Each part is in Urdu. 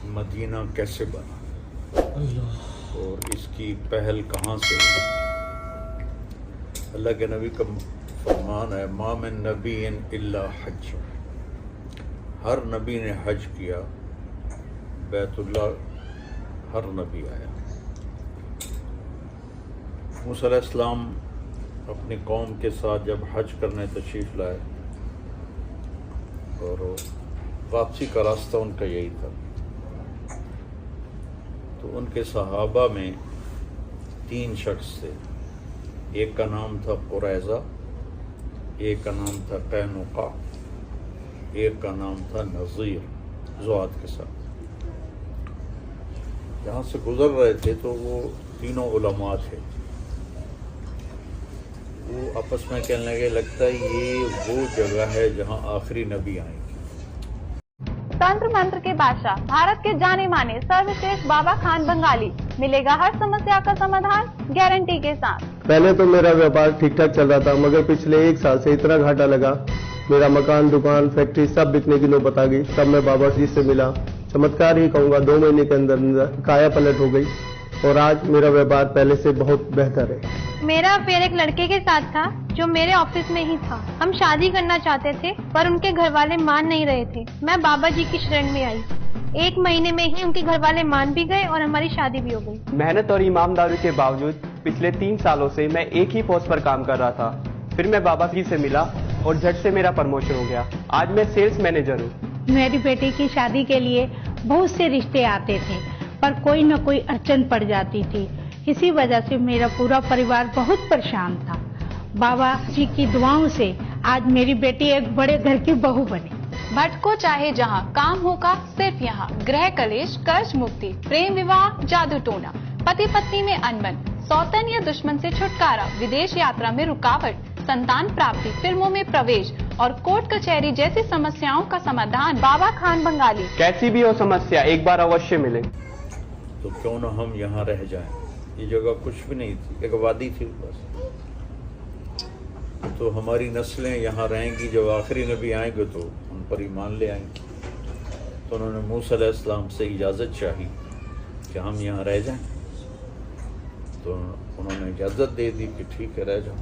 مدینہ کیسے بنا اور اس کی پہل کہاں سے ہوئی؟ اللہ کے نبی کا فرمان ہے ما من نبی الا حج، ہر نبی نے حج کیا، بیت اللہ ہر نبی آیا۔ موسیٰ علیہ السلام اپنی قوم کے ساتھ جب حج کرنے تشریف لائے اور واپسی کا راستہ ان کا یہی تھا، تو ان کے صحابہ میں 3 شخص تھے، ایک کا نام تھا قریظہ، ایک کا نام تھا قینقاع، ایک کا نام تھا نذیر، زوات کے ساتھ جہاں سے گزر رہے تھے تو وہ تینوں علماء تھے۔ وہ آپس میں کہنے لگے لگتا ہے یہ وہ جگہ ہے جہاں آخری نبی آئیں گے۔ تنتر منتر کے بادشاہ، بھارت کے جانے مانے سروشریشٹھ بابا خان بنگالی، ملے گا ہر سمسیا کا سمادھان گارنٹی کے ساتھ۔ پہلے تو میرا ویاپار ٹھیک ٹھاک چل رہا تھا، مگر پچھلے 1 سال سے اتنا گھاٹا لگا، میرا مکان، دکان، فیکٹری سب بکنے کی نوبت آ گئی۔ تب میں بابا جی سے ملا، چمتکار ہی کہوں گا، 2 مہینے کے اندر کایا پلٹ ہو گئی اور آج میرا ویاپار پہلے سے بہت بہتر ہے۔ میرا افیئر ایک لڑکے کے ساتھ تھا جو میرے آفس میں ہی تھا۔ ہم شادی کرنا چاہتے تھے پر ان کے گھر والے مان نہیں رہے تھے۔ میں بابا جی کی شرن میں آئی، 1 مہینے میں ہی ان کے گھر والے مان بھی گئے اور ہماری شادی بھی ہو گئی۔ محنت اور ایمانداری کے باوجود پچھلے 3 سالوں سے میں ایک ہی پوسٹ پر کام کر رہا تھا، پھر میں بابا جی سے ملا اور جھٹ سے میرا پروموشن ہو گیا۔ آج میں سیلز مینیجر ہوں۔ میری بیٹی کی شادی کے لیے بہت سے رشتے آتے تھے پر کوئی نہ کوئی اڑچن پڑ جاتی تھی، اسی وجہ سے میرا پورا پریوار بہت پریشان تھا۔ بابا جی کی دعاؤں سے آج میری بیٹی ایک بڑے گھر کی بہو بنی۔ بھٹکو چاہے جہاں، کام ہوگا صرف یہاں۔ گرہ کلیش، قرض مکتی، پریم وواہ، جادو ٹونا، پتی پتنی میں انبن، سوتن یا دشمن سے چھٹکارا، ودیش یاترا میں رکاوٹ، سنتان پراپتی، فلموں میں پرویش اور کورٹ کچہری جیسی سمسیاؤں کا سمادھان بابا خان بنگالی۔ کیسی بھی ہو سمسیا، ایک بار اوشیہ ملے۔ تو کیوں نہ ہم یہاں رہ جائیں، یہ جگہ کچھ بھی نہیں تھی، ایک وادی تھی بس، تو ہماری نسلیں یہاں رہیں گی، جب آخری نبی آئیں گے تو ان پر ایمان لے آئیں گے۔ تو انہوں نے موسیٰ علیہ السلام سے اجازت چاہی کہ ہم یہاں رہ جائیں، تو انہوں نے اجازت دے دی کہ ٹھیک ہے رہ جاؤ۔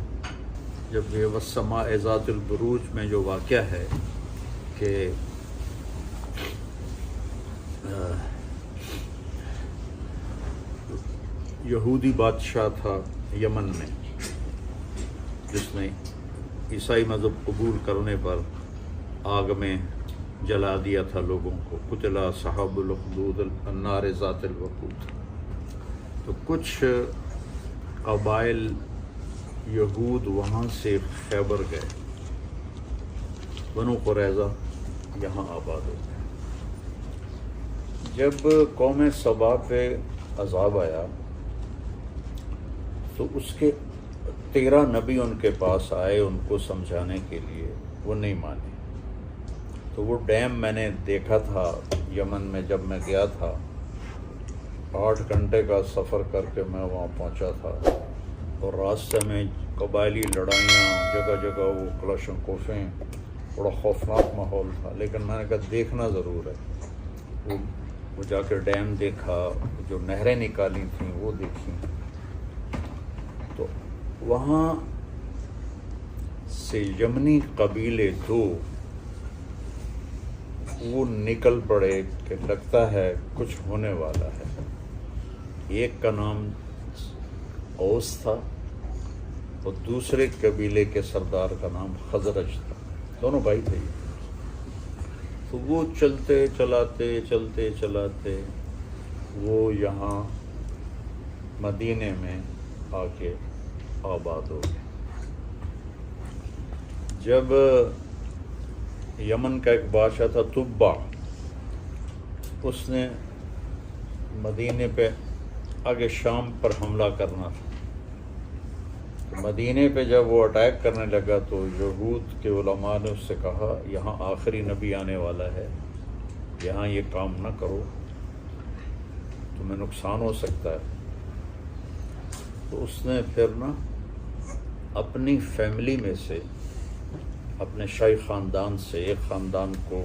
جب یہ والسماء ذات البروج میں جو واقعہ ہے کہ یہودی بادشاہ تھا یمن میں، جس نے عیسائی مذہب قبول کرنے پر آگ میں جلا دیا تھا لوگوں کو، قتل اصحاب الاخدود النار ذات الوقود۔ تو کچھ قبائل یہود وہاں سے خیبر گئے، بنو قریظہ یہاں آباد ہو گئے۔ جب قوم سبا پہ عذاب آیا تو اس کے 13 نبی ان کے پاس آئے ان کو سمجھانے کے لیے، وہ نہیں مانے۔ تو وہ ڈیم میں نے دیکھا تھا یمن میں، جب میں گیا تھا 8 گھنٹے کا سفر کر کے میں وہاں پہنچا تھا، اور راستے میں قبائلی لڑائیاں، جگہ جگہ وہ کلاشنکوفیں، بڑا خوفناک ماحول تھا، لیکن میں نے کہا دیکھنا ضرور ہے۔ وہ جا کے ڈیم دیکھا، جو نہریں نکالی تھیں وہ دیکھیں، تو وہاں سے یمنی قبیلے 2 وہ نکل پڑے کہ لگتا ہے کچھ ہونے والا ہے۔ ایک کا نام اوس تھا اور دوسرے قبیلے کے سردار کا نام خزرج تھا، دونوں بھائی تھے۔ تو وہ چلتے چلاتے وہ یہاں مدینے میں آ کے آباد ہو گئے۔ جب یمن کا ایک بادشاہ تھا تبع، اس نے مدینے پہ آگے شام پر حملہ کرنا تھا۔ مدینے پہ جب وہ اٹیک کرنے لگا تو یہود کے علماء نے اس سے کہا یہاں آخری نبی آنے والا ہے، یہاں یہ کام نہ کرو، تمہیں نقصان ہو سکتا ہے۔ تو اس نے پھر نا اپنی فیملی میں سے، اپنے شاہی خاندان سے ایک خاندان کو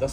10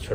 6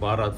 12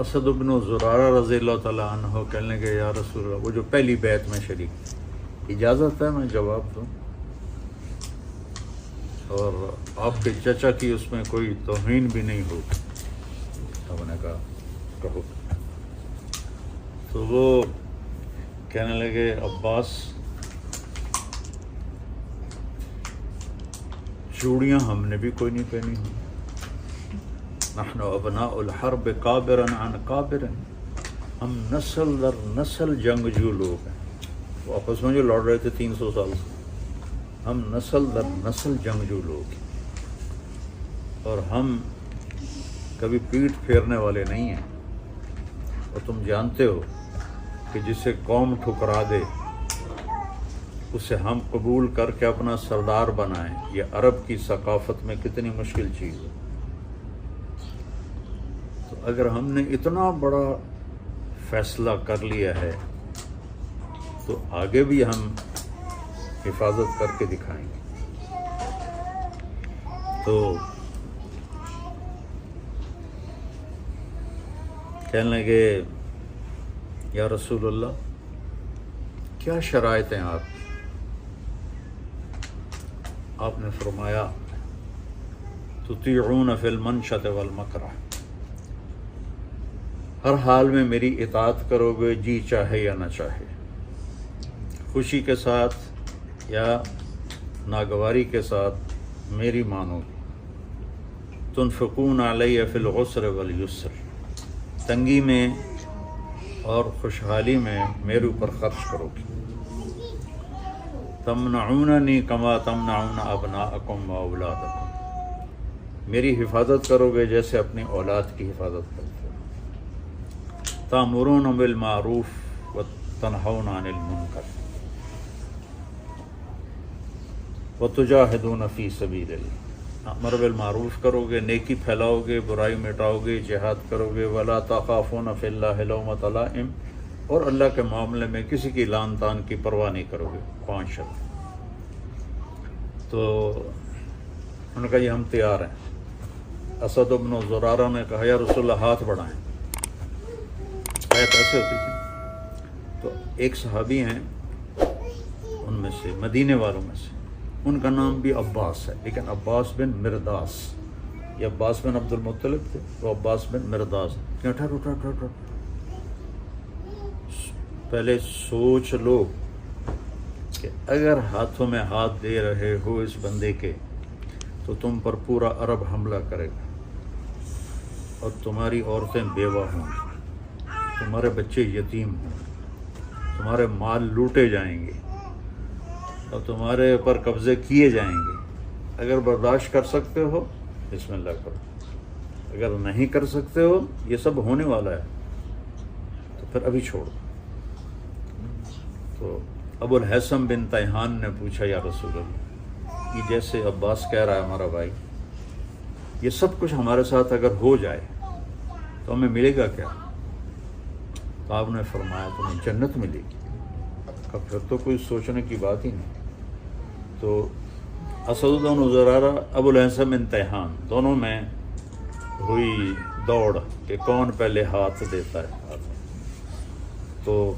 اسد بن زرارہ رضی اللہ تعالیٰ عنہ کہنے لگے یا رسول اللہ، وہ جو پہلی بیعت میں شریک تھے، اجازت ہے میں جواب دوں؟ اور آپ کے چچا کی اس میں کوئی توہین بھی نہیں ہو؟ ہم نے کہا کہو۔ تو وہ کہنے لگے عباس، چوڑیاں ہم نے بھی کوئی نہیں پہنی ہوئی، نحن ابناء الحرب قابرا عن قابر، ہم نسل در نسل جنگجو لوگ ہیں۔ وہ آپس میں جو لڑ رہے تھے 300 سال سے، ہم نسل در نسل جنگجو لوگ ہیں، اور ہم کبھی پیٹھ پھیرنے والے نہیں ہیں۔ اور تم جانتے ہو کہ جسے قوم ٹھکرا دے اسے ہم قبول کر کے اپنا سردار بنائیں، یہ عرب کی ثقافت میں کتنی مشکل چیز ہے۔ تو اگر ہم نے اتنا بڑا فیصلہ کر لیا ہے تو آگے بھی ہم حفاظت کر کے دکھائیں گے۔ تو کہنے لگے یا رسول اللہ کیا شرائط ہیں آپ نے فرمایا تطیعون فی المنشط والمکرہ، ہر حال میں میری اطاعت کرو گے، جی چاہے یا نہ چاہے، خوشی کے ساتھ یا ناگواری کے ساتھ میری مانو گے، تنفقون علی فی العسر والیسر، تنگی میں اور خوشحالی میں میرے اوپر خرچ کرو گی، تمنعوننی کما تمنعون ابناءکم و اولادکم، میری حفاظت کرو گے جیسے اپنی اولاد کی حفاظت کرتے ہو، تأمرون بالمعروف و تنہون عن المنکر و تجاہدون فی سبیل اللہ، امر بالمعروف کرو گے، نیکی پھیلاؤ گے، برائی مٹاؤ گے، جہاد کرو گے، ولا تخافون فی اللہ لومۃ لائم، اور اللہ کے معاملے میں کسی کی لان تان کی پرواہ نہیں کرو گے۔ 5 شرط۔ تو انہوں نے کہا یہ ہم تیار ہیں۔ اسد بن زرارہ نے کہا یا رسول اللہ ہاتھ بڑھائیں۔ ایسے ہوتی تھی۔ تو ایک صحابی ہیں ان میں سے، مدینے والوں میں سے، ان کا نام بھی عباس ہے، لیکن عباس بن مرداس، یہ عباس بن عبد المطلب تھے، وہ عباس بن مرداس۔ ٹھہر، پہلے سوچ لو کہ اگر ہاتھوں میں ہاتھ دے رہے ہو اس بندے کے تو تم پر پورا عرب حملہ کرے گا، اور تمہاری عورتیں بیوہ ہوں گی، تمہارے بچے یتیم ہوں گے، تمہارے مال لوٹے جائیں گے اور تمہارے اوپر قبضے کیے جائیں گے۔ اگر برداشت کر سکتے ہو بسم اللہ کرو، اگر نہیں کر سکتے ہو یہ سب ہونے والا ہے تو پھر ابھی چھوڑ دو۔ تو ابو الحسن بن تیہان نے پوچھا یا رسول اللہ، یہ جیسے عباس کہہ رہا ہے ہمارا بھائی، یہ سب کچھ ہمارے ساتھ اگر ہو جائے تو ہمیں ملے گا کیا؟ تو آپ نے فرمایا تمہیں جنت ملے گی۔ پھر تو کوئی سوچنے کی بات ہی نہیں۔ تو اسد بن زرارہ ابو الحسن بن تیہان دونوں میں ہوئی دوڑ کہ کون پہلے ہاتھ دیتا ہے۔ تو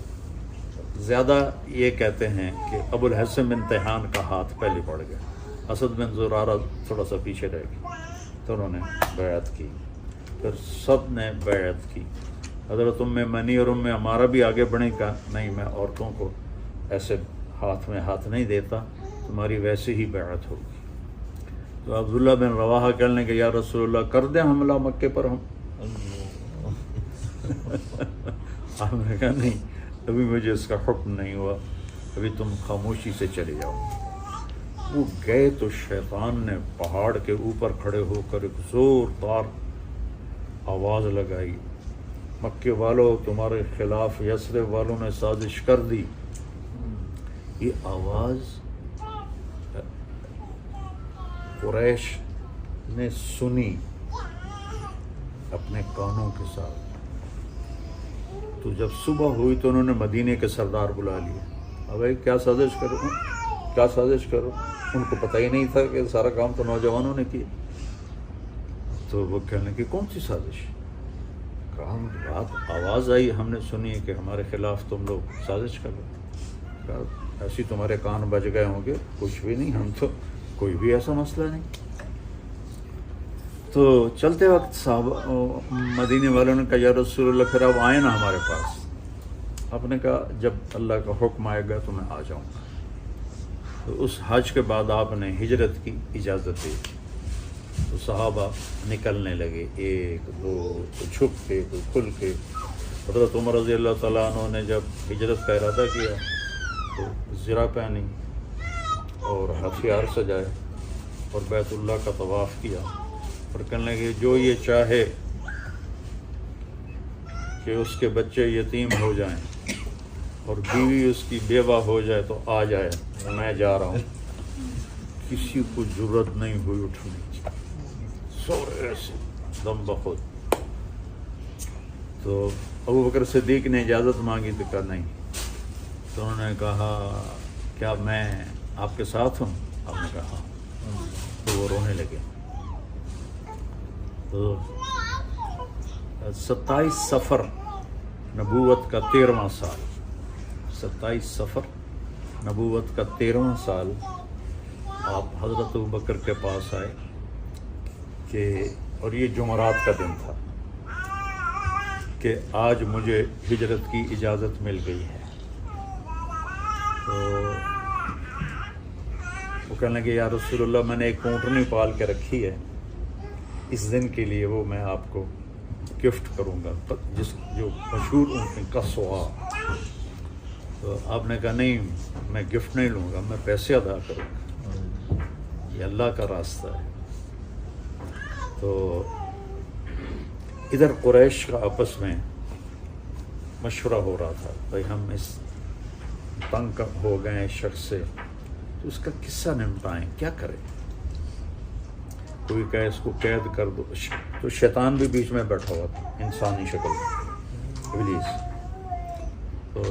زیادہ یہ کہتے ہیں کہ ابو الحسن بن تیہان کا ہاتھ پہلے پڑ گیا، اسد بن زرارہ تھوڑا سا پیچھے رہ گئے، تو انہوں نے بیعت کی، پھر سب نے بیعت کی۔ حضرت ام منی اور ام عمارہ بھی آگے بڑھیں کا نہیں، میں عورتوں کو ایسے ہاتھ میں ہاتھ نہیں دیتا، تمہاری ویسے ہی بیعت ہوگی۔ تو عبداللہ بن رواحہ کہنے کہ یا رسول اللہ کر دیں حملہ مکے پر ہم؟ آپ نے کہا نہیں، ابھی مجھے اس کا حکم نہیں ہوا، ابھی تم خاموشی سے چلے جاؤ۔ وہ گئے تو شیطان نے پہاڑ کے اوپر کھڑے ہو کر ایک زوردار آواز لگائی، مکے والوں تمہارے خلاف یثرب والوں نے سازش کر دی۔ یہ آواز قریش نے سنی اپنے کانوں کے ساتھ۔ تو جب صبح ہوئی تو انہوں نے مدینے کے سردار بلا لیے، اب کیا سازش کرو، کیا سازش کرو؟ ان کو پتہ ہی نہیں تھا کہ سارا کام تو نوجوانوں نے کیا۔ تو وہ کہنے کی کون سی سازش؟ کہا بات آواز آئی، ہم نے سنی کہ ہمارے خلاف تم لوگ سازش کر رہے. کہا ایسی تمہارے کان بج گئے ہوں گے، کچھ بھی نہیں، ہم تو کوئی بھی ایسا مسئلہ نہیں. تو چلتے وقت صاحب مدینے والوں نے کہا یا رسول اللہ پھر آپ آئیں نا ہمارے پاس. آپ نے کہا جب اللہ کا حکم آئے گا تو میں آ جاؤں گا. تو اس حج کے بعد آپ نے ہجرت کی اجازت دی. تو صحابہ نکلنے لگے، ایک دو، کوئی چھپ کے کوئی کھل کے. حضرت عمر رضی اللہ تعالیٰ عنہ نے جب ہجرت کا ارادہ کیا تو زرہ پہنی اور ہتھیار سجائے اور بیت اللہ کا طواف کیا اور کہنے لگے جو یہ چاہے کہ اس کے بچے یتیم ہو جائیں اور بیوی اس کی بیوہ ہو جائے تو آ جائے، میں جا رہا ہوں. کسی کو جرت نہیں ہوئی اٹھنے کی، سورے سے دم بخود. تو ابو بکر صدیق نے اجازت مانگی تو کہا نہیں. تو انہوں نے کہا کیا میں آپ کے ساتھ ہوں؟ آپ نے کہا ہاں. تو وہ رونے لگے. تو 27 صفر نبوت کا 13واں سال، 27 صفر نبوت کا 13واں سال آپ حضرت ابوبکر کے پاس آئے کہ، اور یہ جمعرات کا دن تھا، کہ آج مجھے ہجرت کی اجازت مل گئی ہے. تو وہ کہنے لگے یا رسول اللہ میں نے ایک اونٹنی پال کے رکھی ہے، اس دن کے لیے وہ میں آپ کو گفٹ کروں گا، جس جو مشہور اونٹنی قصوا. تو آپ نے کہا نہیں میں گفٹ نہیں لوں گا، میں پیسے ادا کروں گا، یہ اللہ کا راستہ ہے. تو ادھر قریش کا آپس میں مشورہ ہو رہا تھا، بھائی ہم اس تنگ ہو گئے اس شخص سے، تو اس کا قصہ نمٹائیں، کیا کریں. کوئی کہے اس کو قید کر دو. تو شیطان بھی بیچ میں بیٹھا ہوا تھا انسانی شکل میں، ابلیس. تو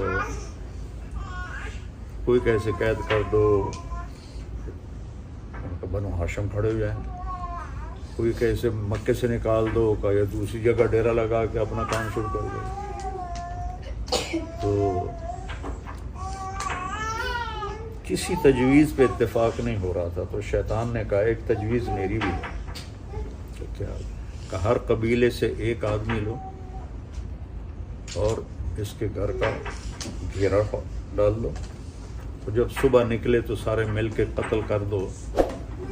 کوئی کہے اسے قید کر دو، ان کا بنو ہاشم کھڑے ہو جائیں. کوئی کہے اسے مکے سے نکال دو، کا یا دوسری جگہ ڈیرا لگا کے اپنا کام شروع کر دو. تو کسی تجویز پہ اتفاق نہیں ہو رہا تھا. تو شیطان نے کہا ایک تجویز میری بھی ہے. تو کیا کہ ہر قبیلے سے ایک آدمی لو اور اس کے گھر کا گھیرا ڈال دو، اور جب صبح نکلے تو سارے مل کے قتل کر دو.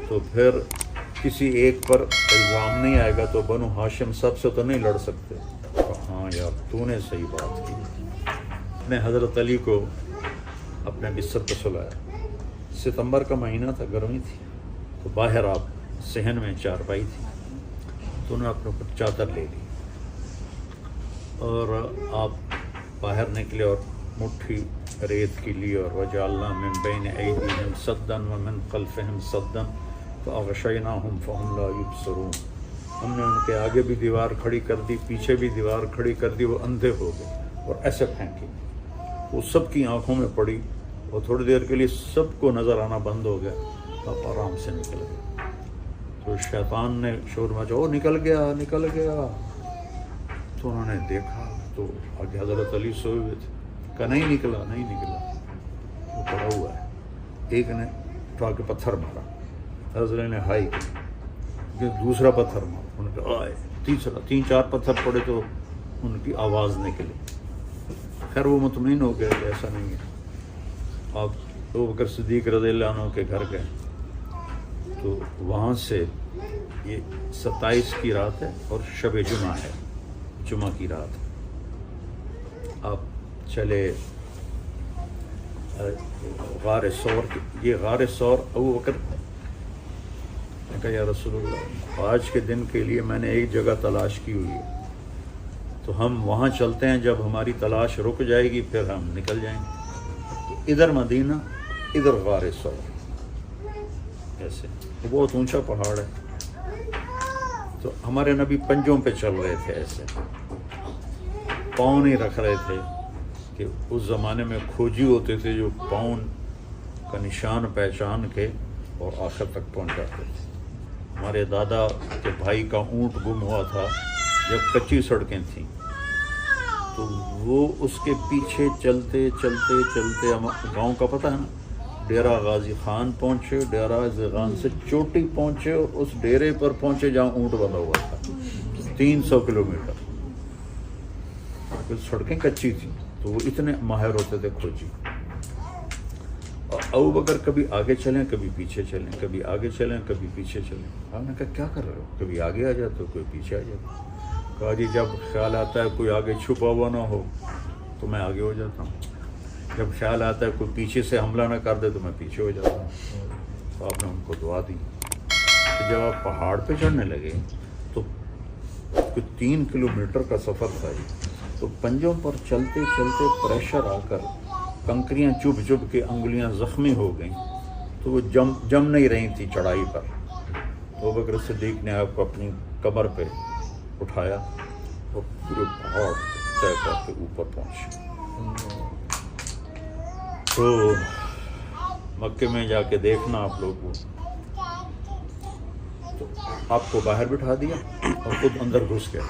تو پھر کسی ایک پر الزام نہیں آئے گا تو بنو ہاشم سب سے تو نہیں لڑ سکتے. ہاں یار تو نے صحیح بات کی. نے حضرت علی کو اپنے بستر پہ سلایا. ستمبر کا مہینہ تھا، گرمی تھی. تو باہر آپ صحن میں چارپائی تھی، تو انہوں نے اپنے اوپر چادر لے لی اور آپ باہر نکلے اور مٹھی ریت کی لی اور وجعلنا من بین ایدیہم سدا ومن خلفہم سدا فاغشیناہم فہم لا یبصرون. ہم نے ان کے آگے بھی دیوار کھڑی کر دی، پیچھے بھی دیوار کھڑی کر دی، وہ اندھے ہو گئے اور ایسے پھینکی. وہ سب کی آنکھوں میں پڑی اور تھوڑی دیر کے لیے سب کو نظر آنا بند ہو گیا. آپ آرام سے نکل گئے. تو شیطان نے شور مچا، وہ نکل گیا نکل گیا. تو انہوں نے دیکھا تو آگے حضرت علی سوئے ہوئے تھے. کہا نہیں نکلا نہیں نکلا، وہ پڑا ہوا ہے. ایک نے اٹھا کے پتھر مارا، حضرت نے ہائی کی، دوسرا پتھر مارا، ان کے آئے تیسرا، 3-4 پتھر پڑے تو ان کی آواز نکلی. خیر وہ مطمئن ہو گئے کہ ایسا نہیں ہے. آپ ابوبکر صدیق رضی اللہ عنہ کے گھر گئے تو وہاں سے یہ 27 کی رات ہے اور شب جمعہ ہے، جمعہ کی رات. آپ چلے غار ثور. یہ غار ثور ابوبکر نے کہا یا رسول اللہ آج کے دن کے لیے میں نے ایک جگہ تلاش کی ہوئی ہے، تو ہم وہاں چلتے ہیں، جب ہماری تلاش رک جائے گی پھر ہم نکل جائیں گے. تو ادھر مدینہ ادھر غار ثور، ایسے بہت اونچا پہاڑ ہے. تو ہمارے نبی پنجوں پہ چل رہے تھے، ایسے پاؤں نہیں رکھ رہے تھے کہ اس زمانے میں کھوجی ہوتے تھے جو پاؤں کا نشان پہچان کے اور آخر تک پہنچاتے تھے. ہمارے دادا کے بھائی کا اونٹ گم ہوا تھا جب کچی سڑکیں تھیں. تو وہ اس کے پیچھے چلتے چلتے چلتے، ہم گاؤں کا پتہ ہے نا، ڈیرہ غازی خان پہنچے، ڈیرہ غازی خان سے چوٹی پہنچے اور اس ڈیرے پر پہنچے جہاں اونٹ بندھا ہوا تھا، 300 کلومیٹر. سڑکیں کچی تھیں تو وہ اتنے ماہر ہوتے تھے کھوجی. اور ابو بکر کبھی آگے چلیں کبھی پیچھے چلیں، کبھی آگے چلیں کبھی پیچھے چلیں. ہم نے کہا کیا کر رہے ہو؟ کبھی آگے آ جاتے ہو کوئی پیچھے آ جاتا. کہا جی جب خیال آتا ہے کوئی آگے چھپا ہوا نہ ہو تو میں آگے ہو جاتا ہوں، جب خیال آتا ہے کوئی پیچھے سے حملہ نہ کر دے تو میں پیچھے ہو جاتا ہوں. تو آپ نے ان کو دعا دی. جب آپ پہاڑ پہ چڑھنے لگے تو کوئی 3 کلومیٹر کا سفر تھا جی. تو پنجوں پر چلتے چلتے پریشر آ کر کنکریاں چبھ چبھ کے انگلیاں زخمی ہو گئیں تو وہ جم نہیں رہی تھی چڑھائی پر. تو ابو بکر صدیق نے آپ کو اپنی کمر پہ اٹھایا اور پورے پہاڑ طے کر کے اوپر پہنچے. تو مکے میں جا کے دیکھنا آپ لوگ کو. تو آپ کو باہر بٹھا دیا اور خود اندر گھس گیا.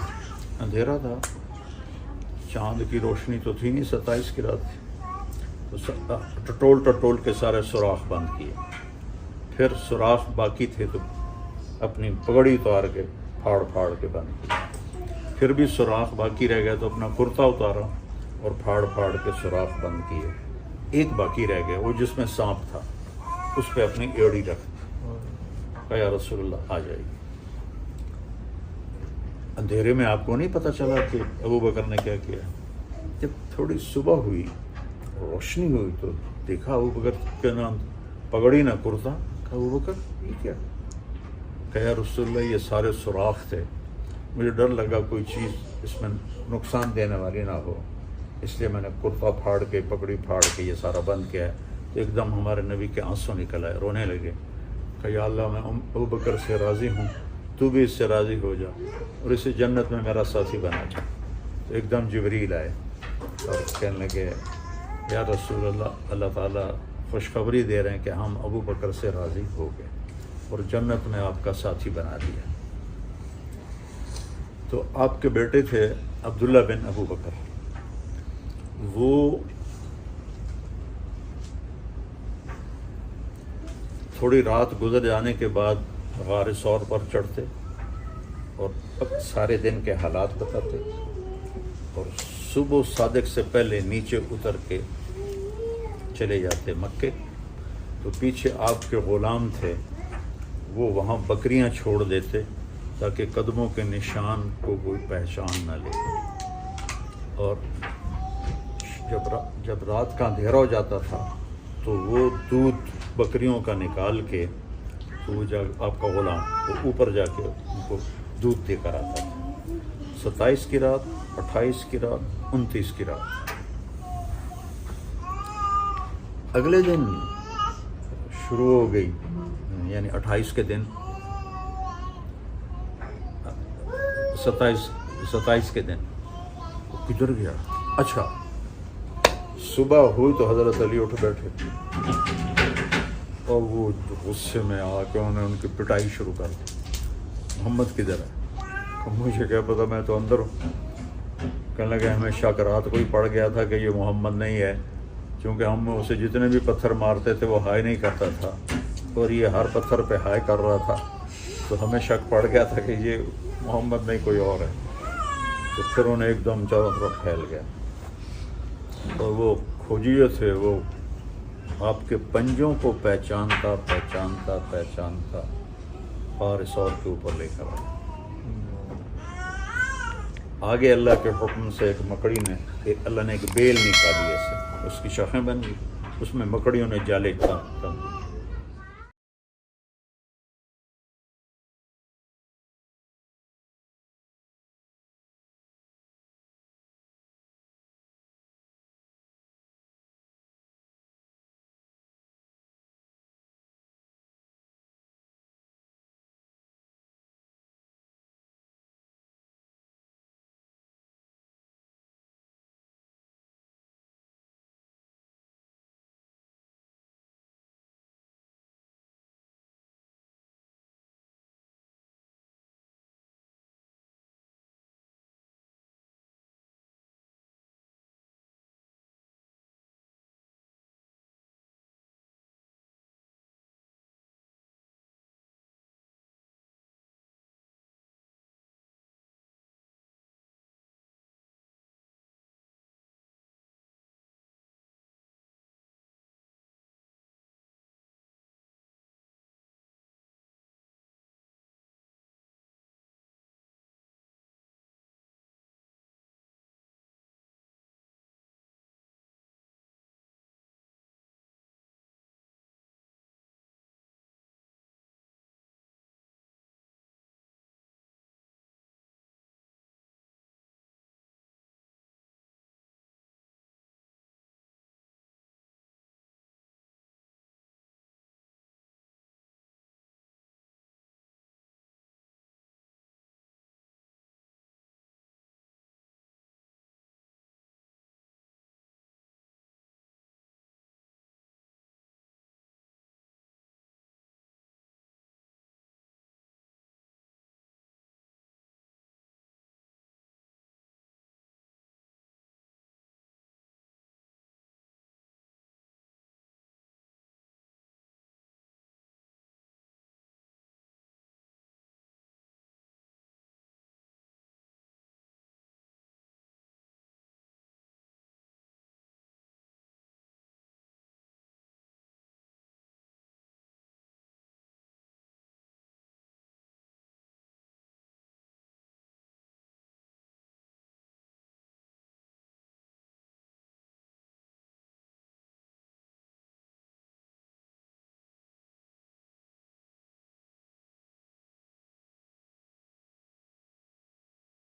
اندھیرا تھا، چاند کی روشنی تو تھی نہیں، 27 کی رات تھی. تو ٹٹول کے سارے سوراخ بند کیے. پھر سوراخ باقی تھے تو اپنی پگڑی اتار کے پھاڑ کے بند کیے. پھر بھی سوراخ باقی رہ گیا تو اپنا کرتا اتارا اور پھاڑ کے سوراخ بند کیے. ایک باقی رہ گیا، وہ جس میں سانپ تھا، اس پہ اپنی ایڑی رکھ. کہا یا رسول اللہ آ جائے گی. اندھیرے میں آپ کو نہیں پتہ چلا کہ ابو بکر نے کیا کیا. جب تھوڑی صبح ہوئی، روشنی ہوئی تو دیکھا ابو بکر کے نام پگڑی نہ کرتا. کہا ابو بکر یہ کیا؟ کہا یا رسول اللہ یہ سارے سوراخ تھے، مجھے ڈر لگا کوئی چیز اس میں نقصان دینے والی نہ ہو، اس لیے میں نے کرتا پھاڑ کے پگڑی پھاڑ کے یہ سارا بند کیا ہے. تو ایک دم ہمارے نبی کے آنسو نکل آئے، رونے لگے. کہ یا اللہ میں ابو بکر سے راضی ہوں، تو بھی اس سے راضی ہو جا اور اسے جنت میں میرا ساتھی بنا جا. تو ایک دم جبریل آئے اور کہنے لگے یا رسول اللہ، اللہ تعالیٰ خوشخبری دے رہے ہیں کہ ہم ابو بکر سے راضی ہو گئے اور جنت میں آپ کا ساتھی بنا دیا. تو آپ کے بیٹے تھے عبداللہ بن ابو بکر. وہ تھوڑی رات گزر جانے کے بعد غار ثور پر چڑھتے اور سارے دن کے حالات بتاتے اور صبح صادق سے پہلے نیچے اتر کے چلے جاتے مکے. تو پیچھے آپ کے غلام تھے، وہ وہاں بکریاں چھوڑ دیتے تاکہ قدموں کے نشان کو کوئی پہچان نہ لے. اور جب رات کا اندھیرا ہو جاتا تھا تو وہ دودھ بکریوں کا نکال کے تو وہ آپ کا غلام وہ اوپر جا کے ان کو دودھ دے کر آتا تھا. 27 کی رات، 28 کی رات، 29 کی رات. اگلے دن شروع ہو گئی، یعنی 28 کے دن، 27 کے دن کدھر گیا؟ اچھا صبح ہوئی تو حضرت علی اٹھ بیٹھے اور وہ غصے میں آ کے انہوں نے ان کی پٹائی شروع کر دی. محمد کدھر ہے؟ مجھے کیا پتا، میں تو اندر ہوں. کہنے لگے ہمیں شک رات کو ہی پڑ گیا تھا کہ یہ محمد نہیں ہے، کیونکہ ہم اسے جتنے بھی پتھر مارتے تھے وہ ہائے نہیں کرتا تھا اور یہ ہر پتھر پہ ہائے کر رہا تھا، تو ہمیں شک پڑ گیا تھا کہ یہ محمد نہیں کوئی اور ہے. تو پھر انہیں ایک دم چاروں طرف پھیل گیا اور وہ کھوجی جو تھے وہ آپ کے پنجوں کو پہچانتا غار ثور کے اوپر لے کر آیا. آگے اللہ کے حکم سے ایک مکڑی نے، اللہ نے ایک بیل نکالی ایسے، اس کی شاخیں بن گئی، اس میں مکڑیوں نے جالے